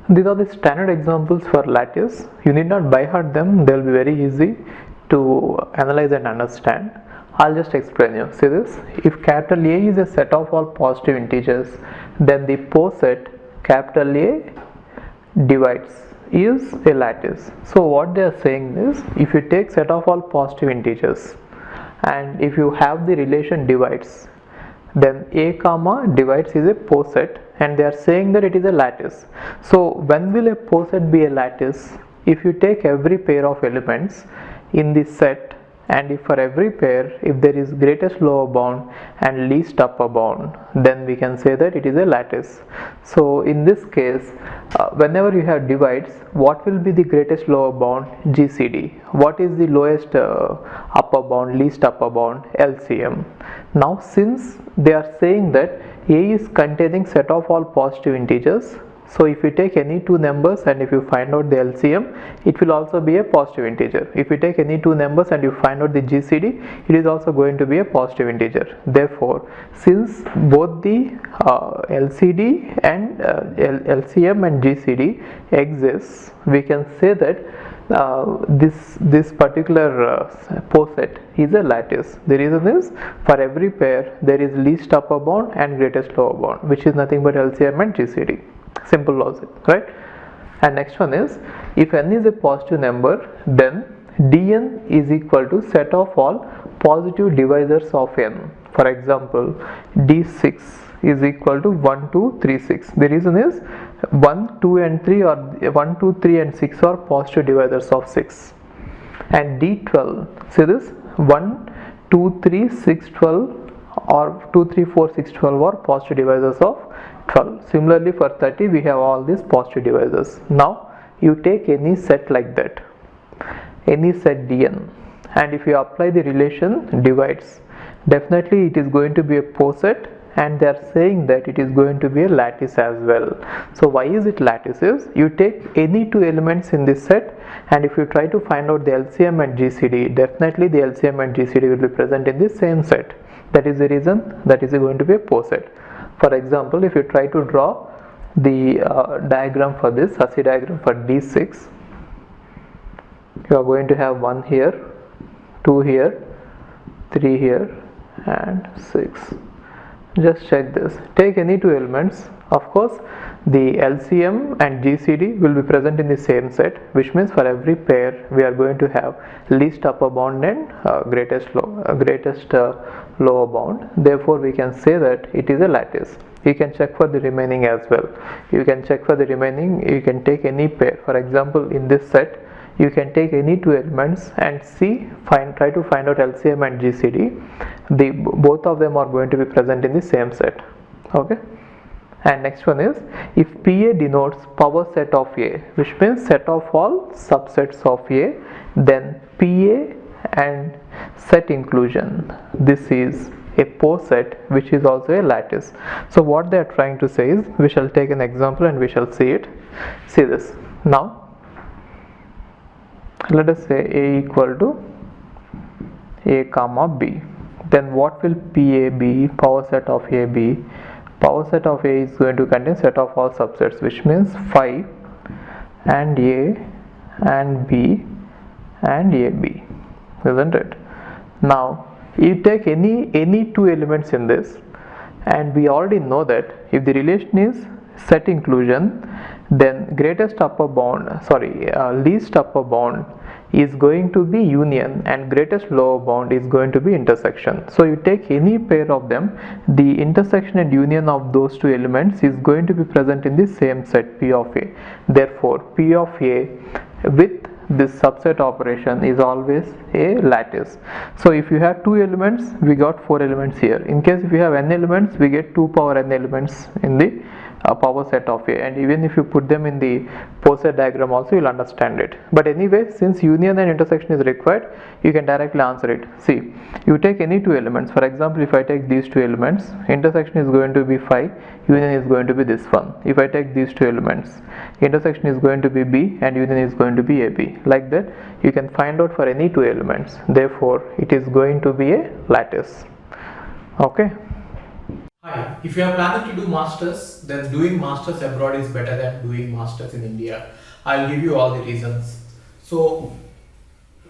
These are the standard examples for lattice. You need not by heart them, they will be very easy to analyze and understand. I'll just explain you. See this, if capital A is a set of all positive integers, then the poset capital A divides is a lattice. So what they are saying is, if you take set of all positive integers and if you have the relation divides, then A comma divides is a poset, and they are saying that it is a lattice. So when will a poset be a lattice? If you take every pair of elements in the set, and if for every pair, if there is greatest lower bound and least upper bound, then we can say that it is a lattice. So in this case, whenever you have divides, what will be the greatest lower bound? GCD. What is the lowest upper bound, least upper bound? LCM. Now since they are saying that A is containing set of all positive integers, so if you take any two numbers and if you find out the LCM, it will also be a positive integer. If you take any two numbers and you find out the GCD, it is also going to be a positive integer. Therefore, since both the LCD and LCM and GCD exists, we can say that this particular poset is a lattice. The reason is, for every pair there is least upper bound and greatest lower bound, which is nothing but LCM and GCD. Simple logic, right? And next one is, if n is a positive number, then dn is equal to set of all positive divisors of n. For example, d6 is equal to 1, 2, 3, 6. The reason is 1, 2 and 3 or 1, 2, 3 and 6 are positive divisors of 6. And d12, see this, 1, 2, 3, 6, 12 or 2, 3, 4, 6, 12 are positive divisors of 12. Similarly for 30 we have all these positive divisors. Now you take any set like that, any set dn, and if you apply the relation divides, definitely it is going to be a poset, and they are saying that it is going to be a lattice as well. So why is it lattices? You take any two elements in this set, and if you try to find out the LCM and GCD, definitely the LCM and GCD will be present in the same set. That is the reason that is going to be a poset. For example, if you try to draw the diagram for this, Hussey diagram for D6, you are going to have 1 here, 2 here, 3 here and 6. Just check this. Take any two elements. Of course, the LCM and GCD will be present in the same set, which means for every pair we are going to have least upper bound and greatest lower bound. Therefore, we can say that it is a lattice. You can check for the remaining as well. You can check for the remaining. You can take any pair. For example, in this set, you can take any two elements and try to find out LCM and GCD. Both of them are going to be present in the same set. Okay. And next one is, if PA denotes power set of A, which means set of all subsets of A, then PA and set inclusion, this is a poset, which is also a lattice. So what they are trying to say is, we shall take an example and we shall see it. See this. Now let us say A equal to A comma B. Then what will PA be? Power set of A be? Power set of A is going to contain set of all subsets, which means 5 and A and B and AB, isn't it? Now you take any two elements in this, and we already know that if the relation is set inclusion, then least upper bound is going to be union and greatest lower bound is going to be intersection. So you take any pair of them, the intersection and union of those two elements is going to be present in the same set P of A. Therefore, P of A with this subset operation is always a lattice. So if you have two elements, we got 4 elements here. In case if you have n elements, we get 2 power n elements in the power set of A, and even if you put them in the poset diagram also, you will understand it. But anyway, since union and intersection is required, you can directly answer it. See, you take any two elements. For example, if I take these two elements, intersection is going to be 5, union is going to be this one. If I take these two elements, intersection is going to be B and union is going to be AB. Like that, you can find out for any two elements. Therefore, it is going to be a lattice. Okay. Hi, if you are planning to do masters, then doing masters abroad is better than doing masters in India. I'll give you all the reasons. So,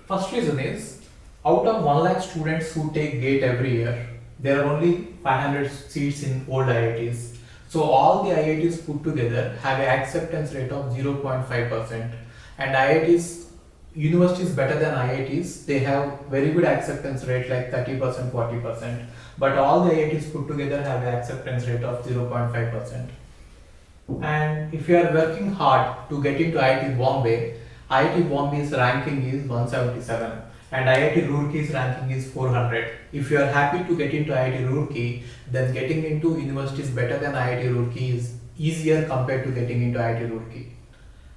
first reason is out of 1 lakh students who take GATE every year, there are only 500 seats in old IITs. So, all the IITs put together have an acceptance rate of 0.5%, and IITs, universities better than IITs, they have very good acceptance rate like 30%, 40%, but all the IITs put together have an acceptance rate of 0.5%. And if you are working hard to get into IIT Bombay's ranking is 177 and IIT Roorkee's ranking is 400. If you are happy to get into IIT Roorkee, then getting into university is better than IIT Roorkee is easier compared to getting into IIT Roorkee.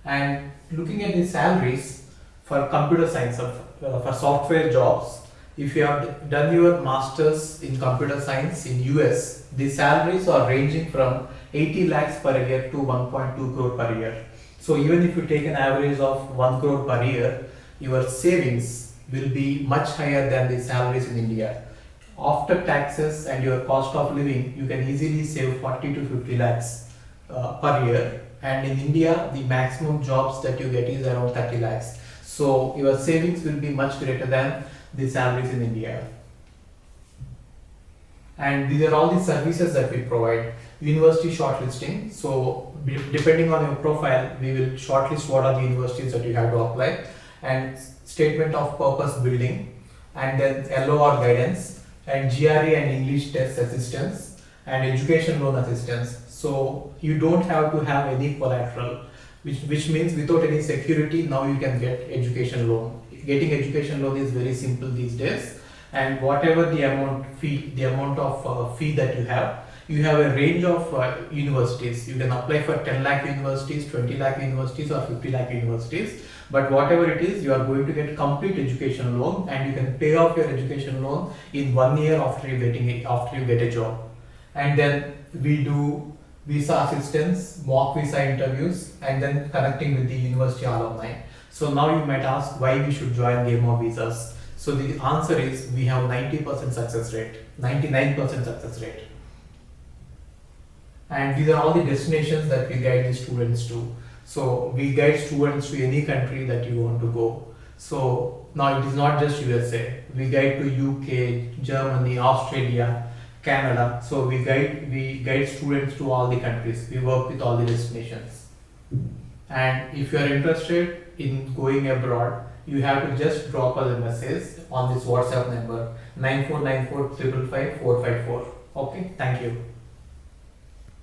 And looking at the salaries for computer science, for software jobs, if you have done your masters in computer science in US, the salaries are ranging from 80 lakhs per year to 1.2 crore per year. So even if you take an average of 1 crore per year, your savings will be much higher than the salaries in India. After taxes and your cost of living, you can easily save 40 to 50 lakhs per year. And in India, the maximum jobs that you get is around 30 lakhs. So your savings will be much greater than the salaries in India. And these are all the services that we provide. University shortlisting. So depending on your profile, we will shortlist what are the universities that you have to apply, and statement of purpose building, and then LOR guidance, and GRE and English test assistance, and education loan assistance. So you don't have to have any collateral, which means without any security, now you can get education loan. Getting education loan is very simple these days, and whatever the amount of fee that you have a range of universities. You can apply for 10 lakh universities, 20 lakh universities, or 50 lakh universities, but whatever it is, you are going to get complete education loan, and you can pay off your education loan in 1 year after you get a job. And then we do visa assistance, mock visa interviews, and then connecting with the university alumni. So now you might ask why we should join Game of Visas. So the answer is we have 90% success rate, 99% success rate. And these are all the destinations that we guide the students to. So we guide students to any country that you want to go. So now it is not just USA. We guide to UK, Germany, Australia, Canada. So we guide students to all the countries. We work with all the destinations. And if you are interested in going abroad, you have to just drop us a message on this WhatsApp number 9494 555 454. Okay, thank you.